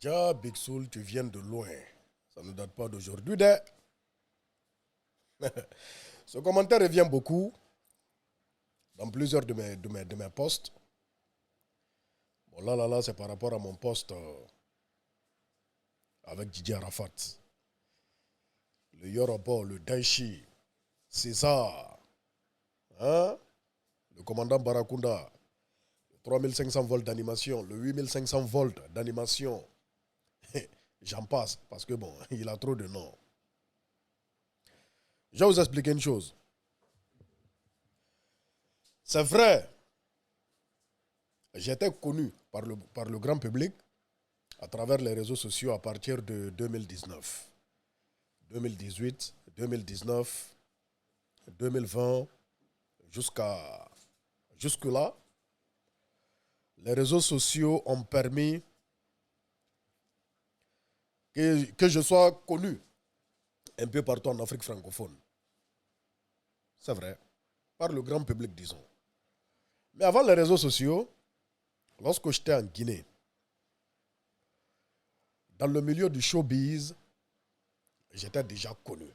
Ja, Big Soul, tu viens de loin. Ça ne date pas d'aujourd'hui. Ce commentaire revient beaucoup dans plusieurs de mes posts. Bon, là, c'est par rapport à mon post avec Didier Arafat. Le Yoruba, le Daichi, César, hein? Le commandant Barakunda, le 3500 volts d'animation, le 8500 volts d'animation. J'en passe, parce que bon, il a trop de noms. Je vais vous expliquer une chose. C'est vrai, j'étais connu par le grand public à travers les réseaux sociaux à partir de 2019, 2018, 2019, 2020, jusque-là. Les réseaux sociaux ont permis que je sois connu un peu partout en Afrique francophone. C'est vrai, par le grand public, disons. Mais avant les réseaux sociaux, lorsque j'étais en Guinée, dans le milieu du showbiz, j'étais déjà connu.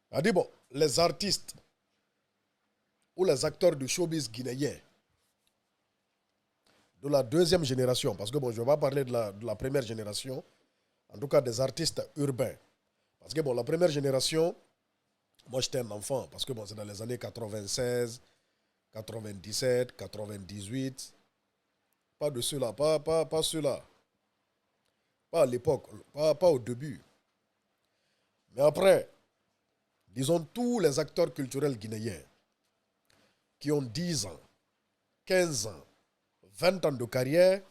C'est-à-dire, bon, les artistes ou les acteurs du showbiz guinéen de la deuxième génération, parce que bon, je ne vais pas parler de la première génération, en tout cas des artistes urbains. Parce que bon, la première génération, moi j'étais un enfant, parce que bon, c'est dans les années 96, 97, 98. Pas de ceux-là, pas ceux-là. Pas à l'époque, pas au début. Mais après, disons tous les acteurs culturels guinéens qui ont 10 ans, 15 ans, 20 ans de carrière,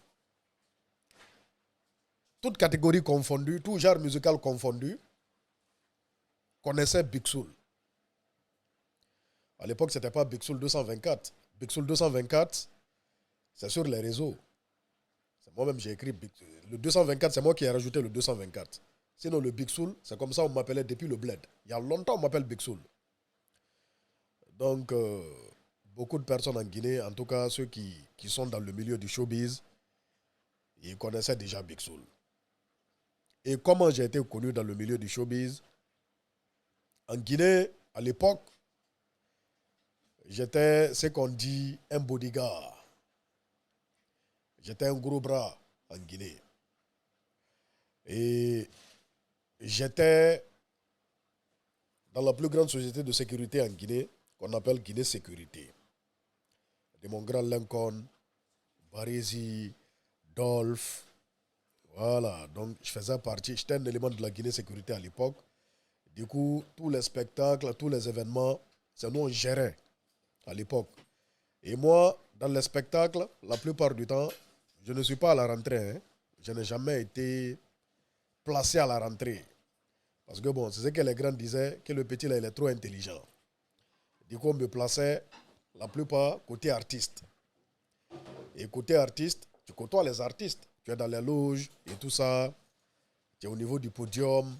toutes catégories confondues, tout genre musical confondu, connaissaient Big Soul. À l'époque, ce n'était pas Big Soul 224. Big Soul 224, c'est sur les réseaux. C'est moi-même j'ai écrit Big Soul. Le 224, c'est moi qui ai rajouté le 224. Sinon, le Big Soul, c'est comme ça on m'appelait depuis le bled. Il y a longtemps, on m'appelle Big Soul. Donc, beaucoup de personnes en Guinée, en tout cas ceux qui sont dans le milieu du showbiz, ils connaissaient déjà Big Soul. Et comment j'ai été connu dans le milieu du showbiz? En Guinée, à l'époque, j'étais ce qu'on dit un bodyguard. J'étais un gros bras en Guinée. Et j'étais dans la plus grande société de sécurité en Guinée, qu'on appelle Guinée Sécurité. De mon grand Lincoln, Barési, Dolph. Voilà, donc je faisais partie, j'étais un élément de la Guinée Sécurité à l'époque. Du coup, tous les spectacles, tous les événements, c'est nous on gérait à l'époque. Et moi, dans les spectacles, la plupart du temps, je ne suis pas à la rentrée. Hein. Je n'ai jamais été placé à la rentrée. Parce que bon, c'est ce que les grands disaient, que le petit là, il est trop intelligent. Du coup, on me plaçait la plupart côté artiste. Et côté artiste, tu côtoies les artistes. Tu es dans les loges et tout ça. Tu es au niveau du podium.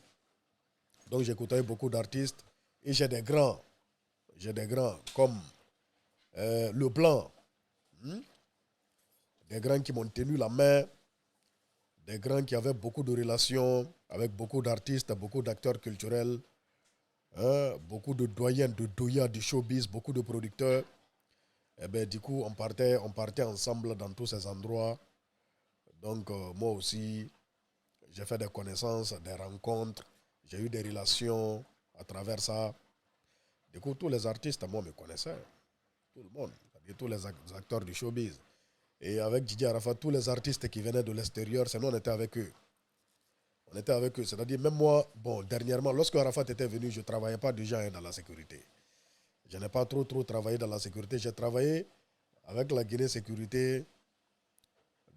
Donc j'ai côtoyé beaucoup d'artistes. Et j'ai des grands. J'ai des grands comme Le Blanc. Des grands qui m'ont tenu la main. Des grands qui avaient beaucoup de relations avec beaucoup d'artistes, beaucoup d'acteurs culturels. Beaucoup de doyens, de doyas du showbiz, beaucoup de producteurs. Et ben, du coup, on partait ensemble dans tous ces endroits. Donc, moi aussi, j'ai fait des connaissances, des rencontres. J'ai eu des relations à travers ça. Du coup, tous les artistes, moi, me connaissaient. Tout le monde. C'est-à-dire tous les acteurs du showbiz. Et avec Didier Arafat, tous les artistes qui venaient de l'extérieur, c'est nous, on était avec eux. On était avec eux. C'est-à-dire, même moi, bon, dernièrement, lorsque Arafat était venu, je ne travaillais pas déjà dans la sécurité. Je n'ai pas trop travaillé dans la sécurité. J'ai travaillé avec la Guinée Sécurité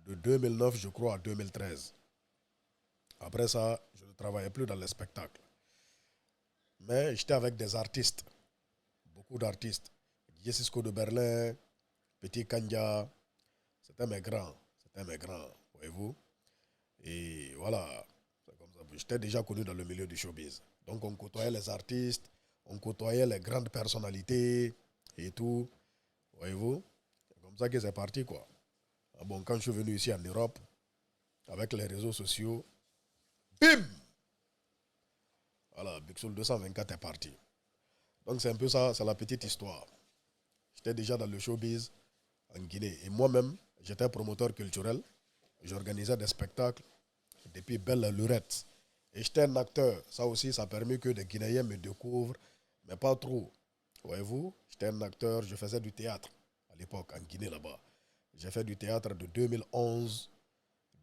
de 2009, je crois, à 2013. Après ça, je ne travaillais plus dans les spectacles. Mais j'étais avec des artistes, beaucoup d'artistes. Didier Cisco de Berlin, Petit Kanja, c'était mes grands. C'était mes grands, voyez-vous. Et voilà, c'est comme ça. J'étais déjà connu dans le milieu du showbiz. Donc on côtoyait les artistes, on côtoyait les grandes personnalités et tout, voyez-vous. C'est comme ça que c'est parti, quoi. Bon, quand je suis venu ici en Europe, avec les réseaux sociaux, bim! Voilà, Big Soul 224 est parti. Donc c'est un peu ça, c'est la petite histoire. J'étais déjà dans le showbiz en Guinée. Et moi-même, j'étais promoteur culturel. J'organisais des spectacles depuis belle lurette. Et j'étais un acteur. Ça aussi, ça a permis que des Guinéens me découvrent, mais pas trop. Voyez-vous, j'étais un acteur, je faisais du théâtre à l'époque, en Guinée là-bas. J'ai fait du théâtre de 2011,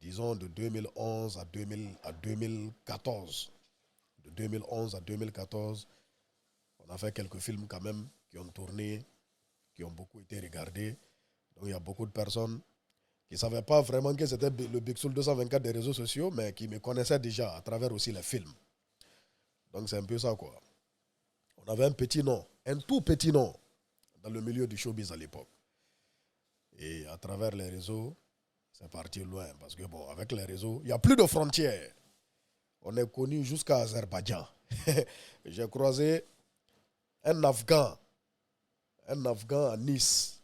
disons de 2011 à 2014. De 2011 à 2014, on a fait quelques films quand même qui ont tourné, qui ont beaucoup été regardés. Donc il y a beaucoup de personnes qui ne savaient pas vraiment que c'était le Big Soul 224 des réseaux sociaux, mais qui me connaissaient déjà à travers aussi les films. Donc c'est un peu ça quoi. On avait un petit nom, un tout petit nom, dans le milieu du showbiz à l'époque. Et à travers les réseaux, c'est parti loin. Parce que bon, avec les réseaux, il n'y a plus de frontières. On est connu jusqu'à Azerbaïdjan. J'ai croisé un Afghan à Nice,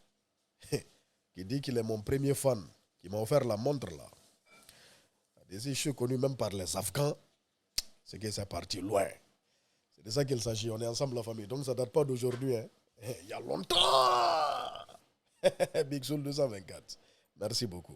qui dit qu'il est mon premier fan, qui m'a offert la montre là. Ici, je suis connu même par les Afghans, c'est que c'est parti loin. C'est de ça qu'il s'agit, on est ensemble la famille. Donc ça ne date pas d'aujourd'hui, hein. Il y a longtemps. Big Soul 224. Merci beaucoup.